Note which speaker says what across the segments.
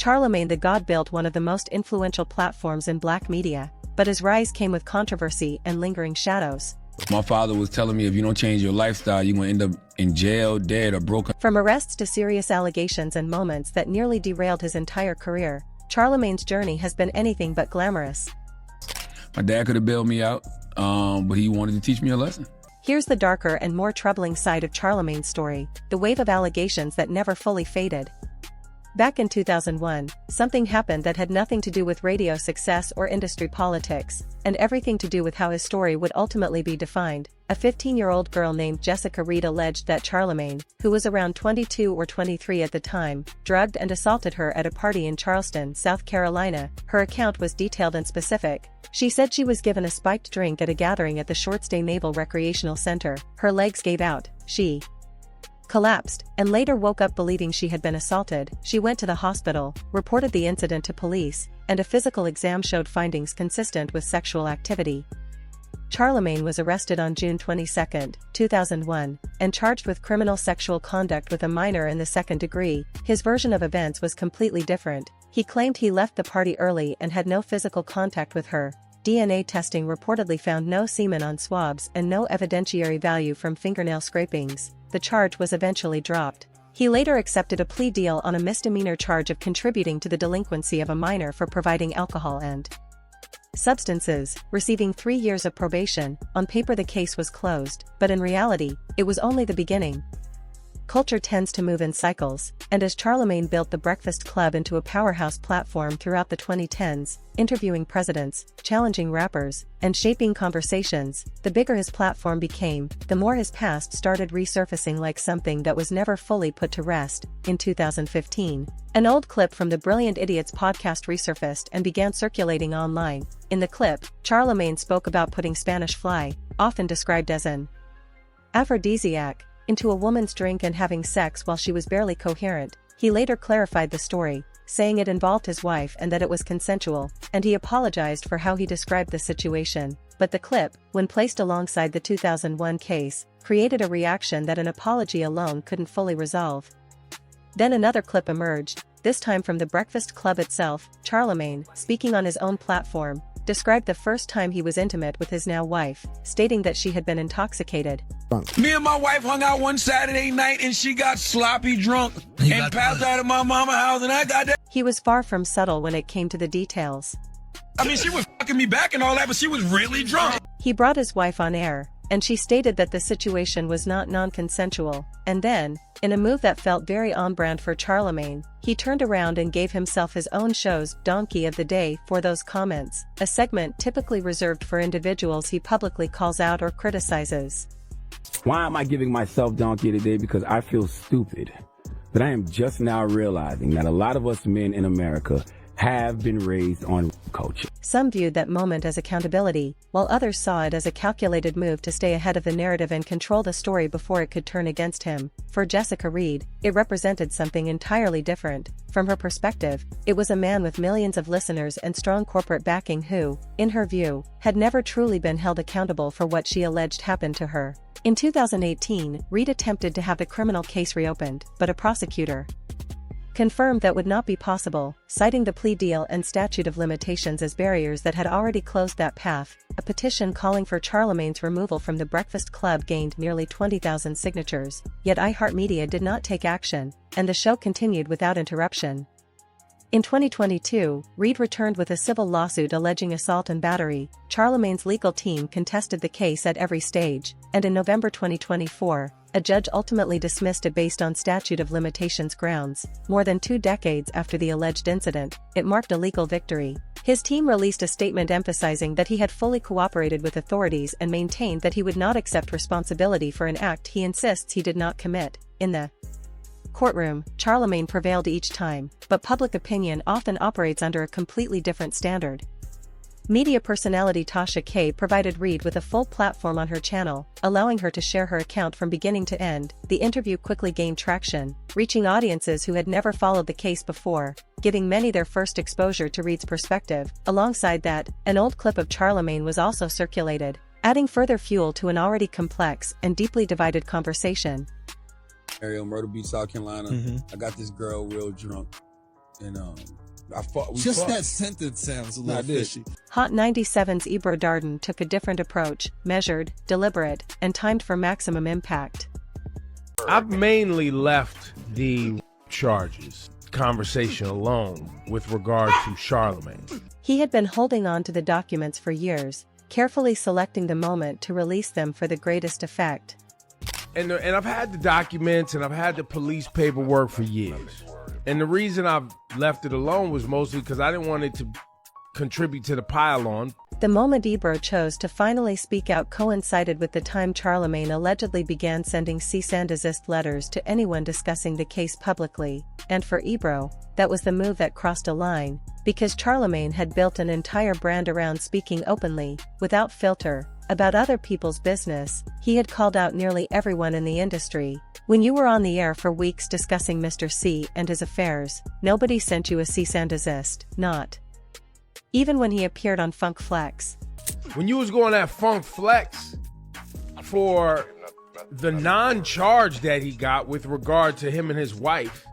Speaker 1: Charlamagne Tha God built one of the most influential platforms in black media, but his rise came with controversy and lingering shadows.
Speaker 2: My father was telling me if you don't change your lifestyle, you're going to end up in jail, dead, or broken.
Speaker 1: From arrests to serious allegations and moments that nearly derailed his entire career, Charlamagne's journey has been anything but glamorous.
Speaker 2: My dad could have bailed me out, but he wanted to teach me a lesson.
Speaker 1: Here's the darker and more troubling side of Charlamagne's story, the wave of allegations that never fully faded. Back in 2001, something happened that had nothing to do with radio success or industry politics, and everything to do with how his story would ultimately be defined. A 15-year-old girl named Jessica Reed alleged that Charlamagne, who was around 22 or 23 at the time, drugged and assaulted her at a party in Charleston, South Carolina. Her account was detailed and specific. She said she was given a spiked drink at a gathering at the Shortstay Naval Recreational Center. Her legs gave out, she collapsed, and later woke up believing she had been assaulted. She went to the hospital, reported the incident to police, and a physical exam showed findings consistent with sexual activity. Charlamagne was arrested on June 22, 2001, and charged with criminal sexual conduct with a minor in the second degree. His version of events was completely different. He claimed he left the party early and had no physical contact with her. DNA testing reportedly found no semen on swabs and no evidentiary value from fingernail scrapings. The charge was eventually dropped. He later accepted a plea deal on a misdemeanor charge of contributing to the delinquency of a minor for providing alcohol and substances, receiving 3 years of probation. On paper the case was closed, but in reality, it was only the beginning. Culture tends to move in cycles, and as Charlamagne built the Breakfast Club into a powerhouse platform throughout the 2010s, interviewing presidents, challenging rappers, and shaping conversations, the bigger his platform became, the more his past started resurfacing like something that was never fully put to rest. In 2015, an old clip from the Brilliant Idiots podcast resurfaced and began circulating online. In the clip, Charlamagne spoke about putting Spanish fly, often described as an aphrodisiac, into a woman's drink and having sex while she was barely coherent. He later clarified the story, saying it involved his wife and that it was consensual, and he apologized for how he described the situation. But the clip, when placed alongside the 2001 case, created a reaction that an apology alone couldn't fully resolve. Then another clip emerged, this time from the Breakfast Club itself. Charlamagne, speaking on his own platform, described the first time he was intimate with his now wife, stating that she had been intoxicated.
Speaker 2: Me and my wife hung out one Saturday night and she got sloppy drunk and passed out at my mama's house and I got that.
Speaker 1: He was far from subtle when it came to the details.
Speaker 2: I mean, she was fucking me back and all that, but she was really drunk.
Speaker 1: He brought his wife on air, and she stated that the situation was not non-consensual, and then, in a move that felt very on-brand for Charlamagne, he turned around and gave himself his own show's Donkey of the Day for those comments, a segment typically reserved for individuals he publicly calls out or criticizes.
Speaker 3: Why am I giving myself Donkey of the Day? Because I feel stupid. But I am just now realizing that a lot of us men in America have been raised on culture.
Speaker 1: Some viewed that moment as accountability, while others saw it as a calculated move to stay ahead of the narrative and control the story before it could turn against him. For Jessica Reed, it represented something entirely different. From her perspective, it was a man with millions of listeners and strong corporate backing who, in her view, had never truly been held accountable for what she alleged happened to her. In 2018, Reed attempted to have the criminal case reopened, but a prosecutor confirmed that would not be possible, citing the plea deal and statute of limitations as barriers that had already closed that path. A petition calling for Charlamagne's removal from the Breakfast Club gained nearly 20,000 signatures, yet iHeartMedia did not take action, and the show continued without interruption. In 2022, Reed returned with a civil lawsuit alleging assault and battery. Charlamagne's legal team contested the case at every stage, and in November 2024, a judge ultimately dismissed it based on statute of limitations grounds. More than 2 decades after the alleged incident, it marked a legal victory. His team released a statement emphasizing that he had fully cooperated with authorities and maintained that he would not accept responsibility for an act he insists he did not commit. In the courtroom, Charlamagne prevailed each time, but public opinion often operates under a completely different standard. Media personality Tasha K provided Reed with a full platform on her channel, allowing her to share her account from beginning to end. The interview quickly gained traction, reaching audiences who had never followed the case before, giving many their first exposure to Reed's perspective. Alongside that, an old clip of Charlamagne was also circulated, adding further fuel to an already complex and deeply divided conversation.
Speaker 2: Myrtle Beach, South Carolina. I got this girl real drunk. And
Speaker 4: that sentence sounds a little fishy.
Speaker 1: Hot 97's Ebro Darden took a different approach, measured, deliberate, and timed for maximum impact.
Speaker 5: I've mainly left the charges conversation alone with regard to Charlamagne.
Speaker 1: He had been holding on to the documents for years, carefully selecting the moment to release them for the greatest effect.
Speaker 5: And I've had the documents and I've had the police paperwork for years. And the reason I've left it alone was mostly because I didn't want it to contribute to the pile-on.
Speaker 1: The moment Ebro chose to finally speak out coincided with the time Charlamagne allegedly began sending cease and desist letters to anyone discussing the case publicly, and for Ebro, that was the move that crossed a line, because Charlamagne had built an entire brand around speaking openly, without filter, about other people's business. He had called out nearly everyone in the industry. When you were on the air for weeks discussing Mr. C and his affairs, nobody sent you a cease and desist, not even when he appeared on Funk Flex.
Speaker 5: When you was going at Funk Flex for the non-charge that he got with regard to him and his wife,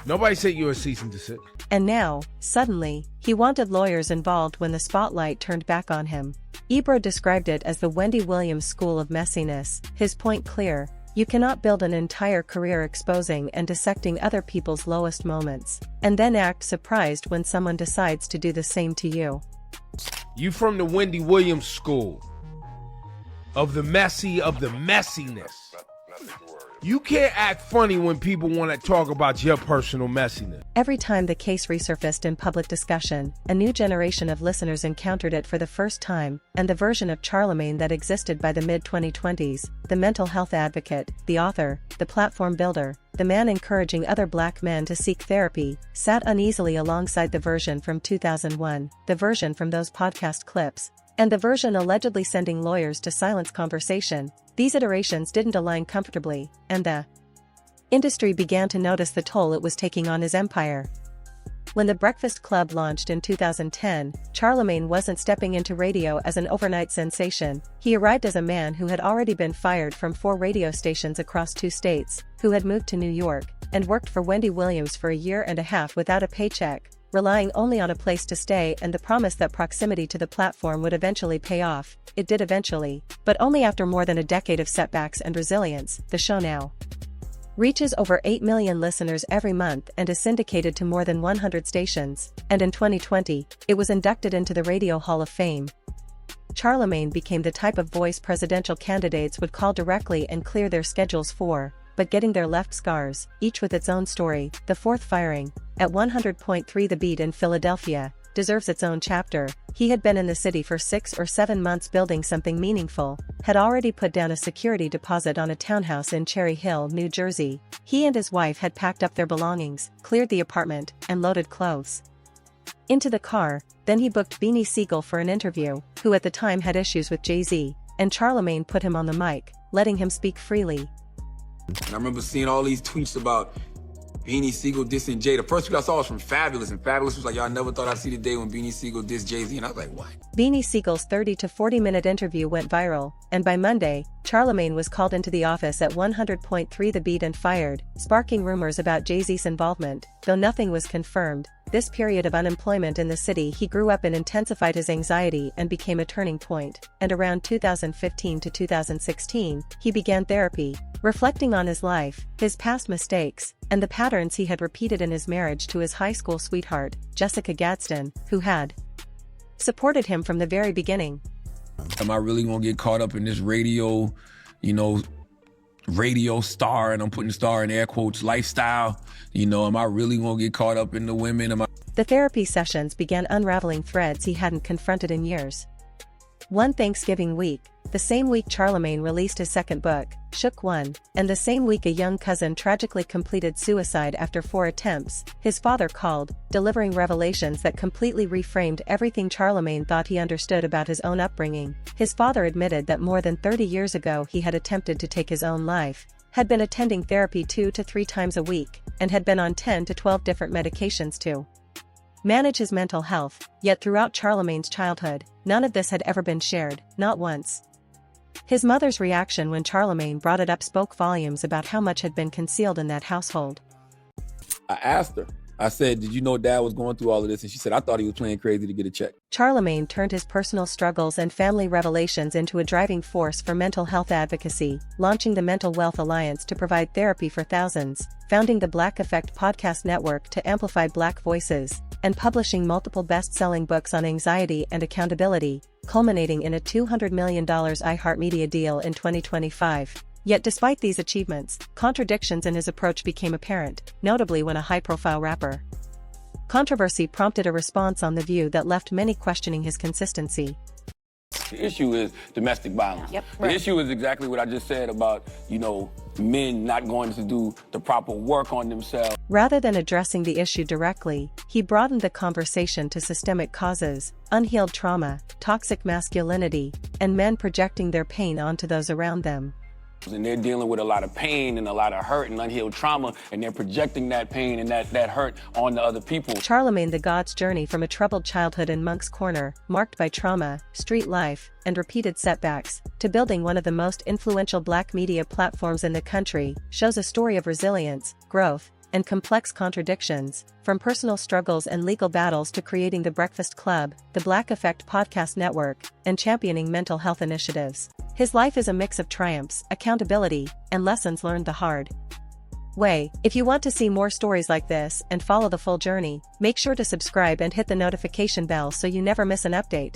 Speaker 5: nobody sent you a cease and desist.
Speaker 1: And now, suddenly, he wanted lawyers involved when the spotlight turned back on him. Ebro described it as the Wendy Williams school of messiness, his point clear: you cannot build an entire career exposing and dissecting other people's lowest moments, and then act surprised when someone decides to do the same to you.
Speaker 5: You from the Wendy Williams school of the messiness. You can't act funny when people want to talk about your personal messiness.
Speaker 1: Every time the case resurfaced in public discussion, a new generation of listeners encountered it for the first time, and the version of Charlamagne that existed by the mid-2020s, the mental health advocate, the author, the platform builder, the man encouraging other black men to seek therapy, sat uneasily alongside the version from 2001, the version from those podcast clips, and the version allegedly sending lawyers to silence conversation. These iterations didn't align comfortably, and the industry began to notice the toll it was taking on his empire. When The Breakfast Club launched in 2010, Charlamagne wasn't stepping into radio as an overnight sensation. He arrived as a man who had already been fired from 4 radio stations across 2 states, who had moved to New York, and worked for Wendy Williams for a year and a half without a paycheck, relying only on a place to stay and the promise that proximity to the platform would eventually pay off. It did eventually, but only after more than a decade of setbacks and resilience. The show now reaches over 8 million listeners every month and is syndicated to more than 100 stations, and in 2020, it was inducted into the Radio Hall of Fame. Charlamagne became the type of voice presidential candidates would call directly and clear their schedules for, but getting their left scars, each with its own story. The fourth firing, at 100.3 The Beat in Philadelphia, deserves its own chapter. He had been in the city for 6 or 7 months building something meaningful, had already put down a security deposit on a townhouse in Cherry Hill, New Jersey. He and his wife had packed up their belongings, cleared the apartment, and loaded clothes into the car. Then he booked Beanie Siegel for an interview, who at the time had issues with Jay-Z, and Charlamagne put him on the mic, letting him speak freely.
Speaker 6: I remember seeing all these tweets about Beanie Siegel dissing Jay. The first tweet I saw was from Fabulous, and Fabulous was like, y'all never thought I'd see the day when Beanie Siegel dissed Jay-Z, and I was like, what?
Speaker 1: Beanie Siegel's 30 to 40-minute interview went viral, and by Monday, Charlamagne was called into the office at 100.3 The Beat and fired, sparking rumors about Jay-Z's involvement. Though nothing was confirmed, this period of unemployment in the city he grew up in intensified his anxiety and became a turning point, and around 2015 to 2016, he began therapy, reflecting on his life, his past mistakes, and the patterns he had repeated in his marriage to his high school sweetheart, Jessica Gadsden, who had supported him from the very beginning.
Speaker 6: Am I really gonna get caught up in this radio, radio star, and I'm putting star in air quotes, lifestyle? Am I really gonna get caught up in the women?
Speaker 1: The therapy sessions began unraveling threads he hadn't confronted in years. One Thanksgiving week, the same week Charlamagne released his second book, Shook One, and the same week a young cousin tragically completed suicide after 4 attempts, his father called, delivering revelations that completely reframed everything Charlamagne thought he understood about his own upbringing. His father admitted that more than 30 years ago he had attempted to take his own life, had been attending therapy 2 to 3 times a week, and had been on 10 to 12 different medications to manage his mental health. Yet throughout Charlamagne's childhood, none of this had ever been shared, not once. His mother's reaction when Charlamagne brought it up spoke volumes about how much had been concealed in that household.
Speaker 6: I asked her, I said, did you know Dad was going through all of this? And she said, I thought he was playing crazy to get a check.
Speaker 1: Charlamagne turned his personal struggles and family revelations into a driving force for mental health advocacy, launching the Mental Wealth Alliance to provide therapy for thousands, founding the Black Effect podcast network to amplify Black voices, and publishing multiple best-selling books on anxiety and accountability, culminating in a $200 million iHeartMedia deal in 2025. Yet despite these achievements, contradictions in his approach became apparent, notably when a high-profile rapper controversy prompted a response on The View that left many questioning his consistency.
Speaker 3: The issue is domestic violence.
Speaker 7: Yep,
Speaker 3: The issue is exactly what I just said about, men not going to do the proper work on themselves.
Speaker 1: Rather than addressing the issue directly, he broadened the conversation to systemic causes, unhealed trauma, toxic masculinity, and men projecting their pain onto those around them.
Speaker 3: And they're dealing with a lot of pain and a lot of hurt and unhealed trauma, and they're projecting that pain and that hurt on the other people.
Speaker 1: Charlamagne Tha God's journey from a troubled childhood in Moncks Corner, marked by trauma, street life, and repeated setbacks, to building one of the most influential Black media platforms in the country, shows a story of resilience, growth, and complex contradictions, from personal struggles and legal battles to creating the Breakfast Club, the Black Effect podcast network, and championing mental health initiatives. His life is a mix of triumphs, accountability, and lessons learned the hard way. If you want to see more stories like this and follow the full journey, make sure to subscribe and hit the notification bell so you never miss an update.